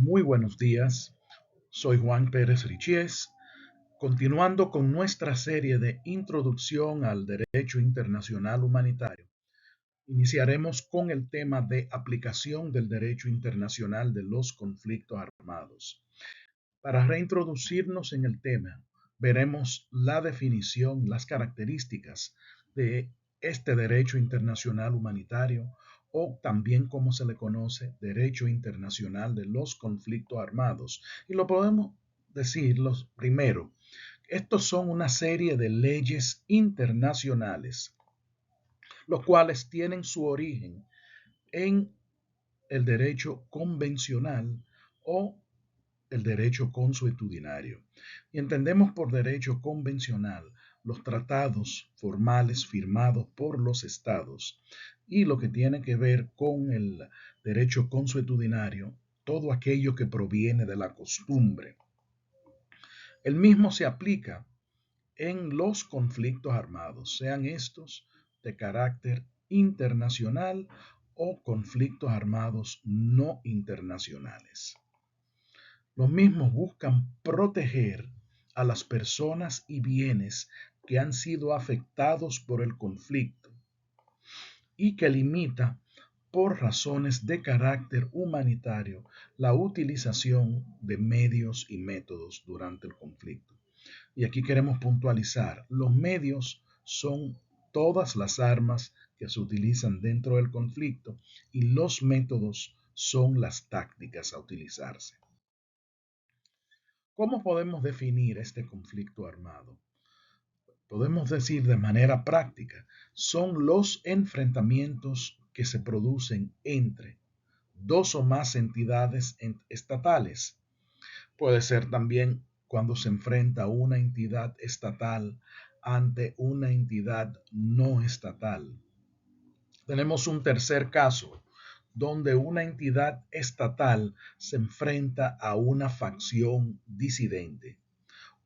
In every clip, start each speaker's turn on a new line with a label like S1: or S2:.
S1: Muy buenos días, soy Juan Pérez Richies, continuando con nuestra serie de Introducción al Derecho Internacional Humanitario. Iniciaremos con el tema de aplicación del derecho internacional de los conflictos armados. Para reintroducirnos en el tema, veremos la definición, las características de este derecho internacional humanitario o también como se le conoce derecho internacional de los conflictos armados. Y lo podemos decir los primero. Estos son una serie de leyes internacionales, los cuales tienen su origen en el derecho convencional o el derecho consuetudinario. Y entendemos por derecho convencional los tratados formales firmados por los estados y lo que tiene que ver con el derecho consuetudinario, todo aquello que proviene de la costumbre. El mismo se aplica en los conflictos armados, sean estos de carácter internacional o conflictos armados no internacionales. Los mismos buscan proteger a las personas y bienes que han sido afectados por el conflicto y que limita por razones de carácter humanitario la utilización de medios y métodos durante el conflicto. Y aquí queremos puntualizar, los medios son todas las armas que se utilizan dentro del conflicto y los métodos son las tácticas a utilizarse. ¿Cómo podemos definir este conflicto armado? Podemos decir de manera práctica, son los enfrentamientos que se producen entre dos o más entidades estatales. Puede ser también cuando se enfrenta una entidad estatal ante una entidad no estatal. Tenemos un tercer caso, donde una entidad estatal se enfrenta a una facción disidente.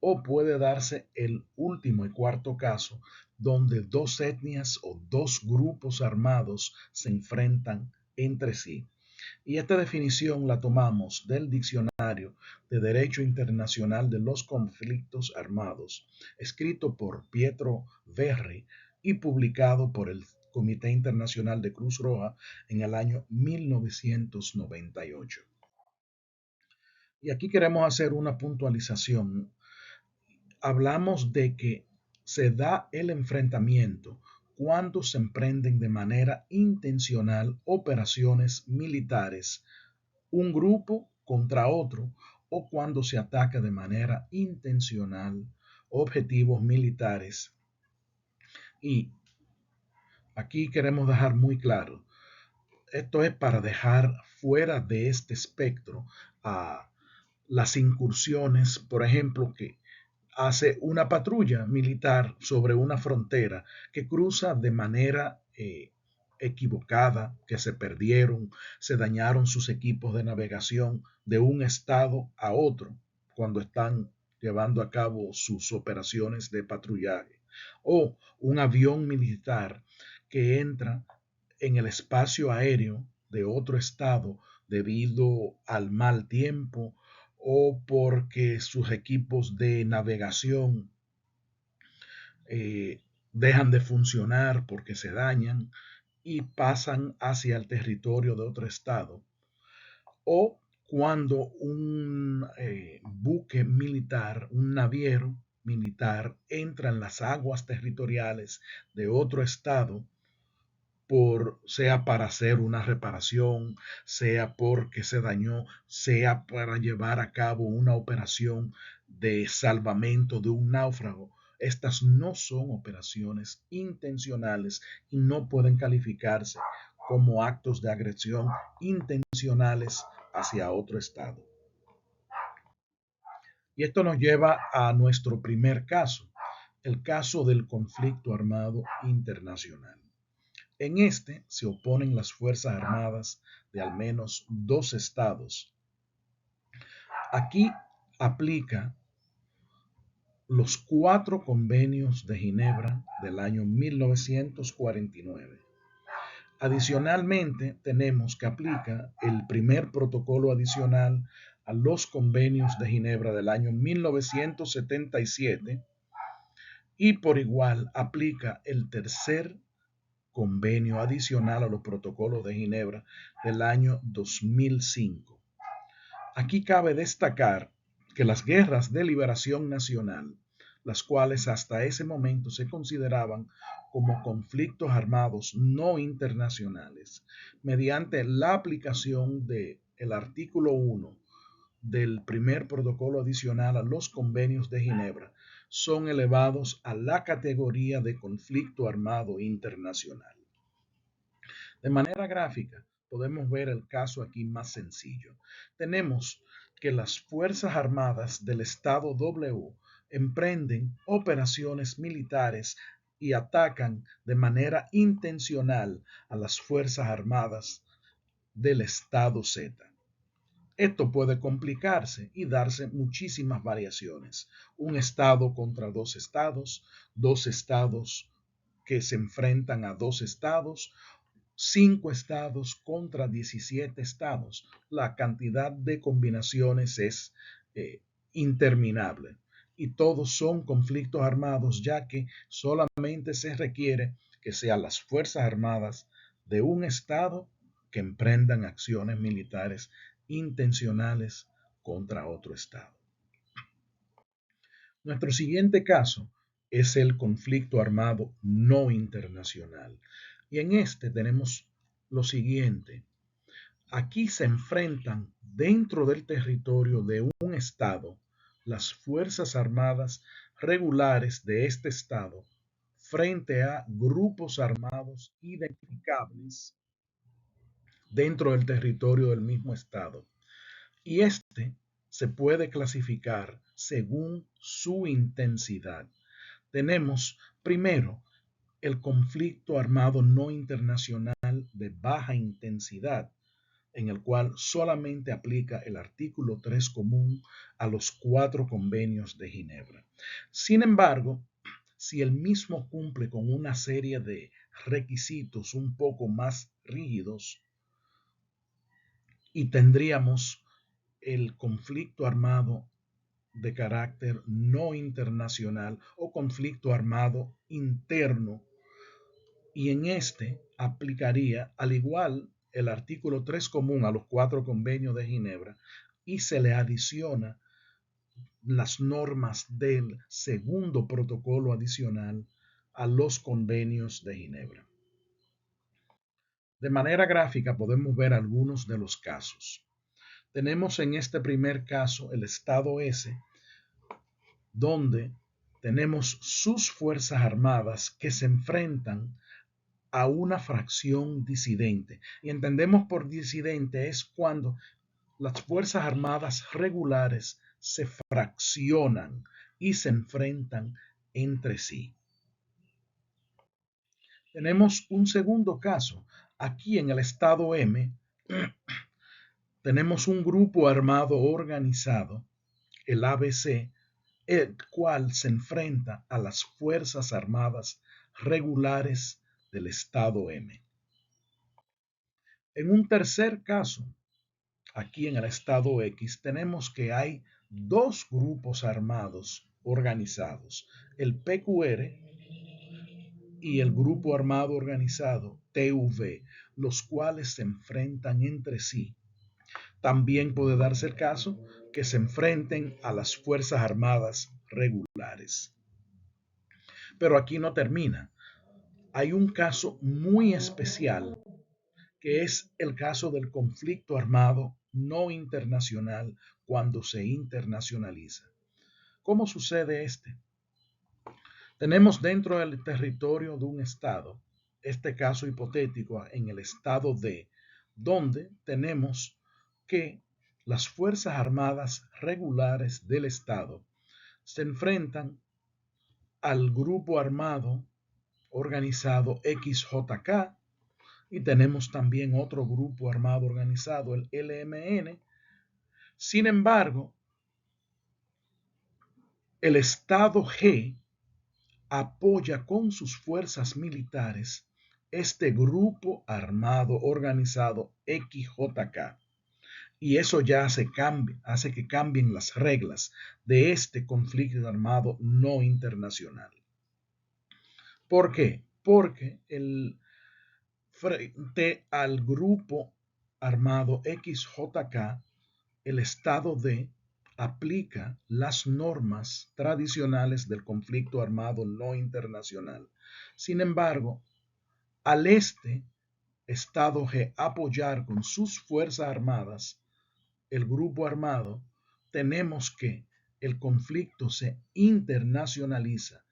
S1: O puede darse el último y cuarto caso, donde dos etnias o dos grupos armados se enfrentan entre sí. Y esta definición la tomamos del Diccionario de Derecho Internacional de los Conflictos Armados, escrito por Pietro Verri y publicado por el Comité Internacional de Cruz Roja en el año 1998. Y aquí queremos hacer una puntualización. Hablamos de que se da el enfrentamiento cuando se emprenden de manera intencional operaciones militares, un grupo contra otro, o cuando se ataca de manera intencional objetivos militares. Y aquí queremos dejar muy claro, esto es para dejar fuera de este espectro a las incursiones, por ejemplo, que hace una patrulla militar sobre una frontera que cruza de manera equivocada, que se perdieron, se dañaron sus equipos de navegación de un estado a otro cuando están llevando a cabo sus operaciones de patrullaje, o un avión militar que entra en el espacio aéreo de otro estado debido al mal tiempo o porque sus equipos de navegación dejan de funcionar porque se dañan y pasan hacia el territorio de otro estado, o cuando un buque militar, un naviero militar, entra en las aguas territoriales de otro estado sea para hacer una reparación, sea porque se dañó, sea para llevar a cabo una operación de salvamento de un náufrago. Estas no son operaciones intencionales y no pueden calificarse como actos de agresión intencionales hacia otro estado. Y esto nos lleva a nuestro primer caso, el caso del conflicto armado internacional. En este se oponen las Fuerzas Armadas de al menos dos estados. Aquí aplica los 4 convenios de Ginebra del año 1949. Adicionalmente, tenemos que aplica el primer protocolo adicional a los convenios de Ginebra del año 1977 y por igual aplica el tercer convenio adicional a los protocolos de Ginebra del año 2005. Aquí cabe destacar que las guerras de liberación nacional, las cuales hasta ese momento se consideraban como conflictos armados no internacionales, mediante la aplicación del artículo 1 del primer protocolo adicional a los convenios de Ginebra, son elevados a la categoría de conflicto armado internacional. De manera gráfica, podemos ver el caso aquí más sencillo. Tenemos que las Fuerzas Armadas del Estado W emprenden operaciones militares y atacan de manera intencional a las Fuerzas Armadas del Estado Z. Esto puede complicarse y darse muchísimas variaciones. Un estado contra dos estados que se enfrentan a dos estados, 5 estados contra 17 estados. La cantidad de combinaciones es interminable y todos son conflictos armados, ya que solamente se requiere que sean las Fuerzas Armadas de un estado que emprendan acciones militares intencionales contra otro estado. Nuestro siguiente caso es el conflicto armado no internacional. Y en este tenemos lo siguiente. Aquí se enfrentan dentro del territorio de un estado las Fuerzas Armadas regulares de este estado frente a grupos armados identificables dentro del territorio del mismo estado. Y este se puede clasificar según su intensidad. Tenemos primero el conflicto armado no internacional de baja intensidad, en el cual solamente aplica el artículo 3 común a los 4 convenios de Ginebra. Sin embargo, si el mismo cumple con una serie de requisitos un poco más rígidos, y tendríamos el conflicto armado de carácter no internacional o conflicto armado interno, y en este aplicaría al igual el artículo 3 común a los 4 convenios de Ginebra y se le adiciona las normas del segundo protocolo adicional a los convenios de Ginebra. De manera gráfica podemos ver algunos de los casos. Tenemos en este primer caso el estado S, donde tenemos sus fuerzas armadas que se enfrentan a una fracción disidente. Y entendemos por disidente es cuando las Fuerzas Armadas regulares se fraccionan y se enfrentan entre sí. Tenemos un segundo caso. Aquí en el estado M tenemos un grupo armado organizado, el ABC, el cual se enfrenta a las Fuerzas Armadas regulares del estado M. En un tercer caso, aquí en el estado X, tenemos que hay dos grupos armados organizados, el PQR y el grupo armado organizado TV, los cuales se enfrentan entre sí. También puede darse el caso que se enfrenten a las Fuerzas Armadas regulares. Pero aquí no termina. Hay un caso muy especial que es el caso del conflicto armado no internacional cuando se internacionaliza. ¿Cómo sucede este? Tenemos dentro del territorio de un estado, este caso hipotético en el estado D, donde tenemos que las Fuerzas Armadas regulares del estado se enfrentan al grupo armado organizado XJK, y tenemos también otro grupo armado organizado, el LMN. Sin embargo, el Estado G apoya con sus fuerzas militares este grupo armado organizado XJK. Y eso ya hace que cambien las reglas de este conflicto armado no internacional. ¿Por qué? Porque frente al grupo armado XJK, el Estado D aplica las normas tradicionales del conflicto armado no internacional. Sin embargo, al Estado G apoyar con sus fuerzas armadas el grupo armado, tenemos que el conflicto se internacionaliza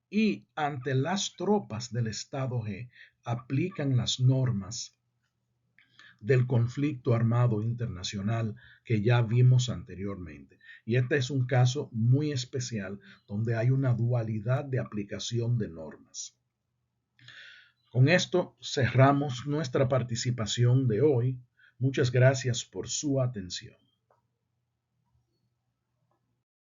S1: y ante las tropas del Estado G aplican las normas del conflicto armado internacional que ya vimos anteriormente. Y este es un caso muy especial donde hay una dualidad de aplicación de normas. Con esto cerramos nuestra participación de hoy. Muchas gracias por su atención.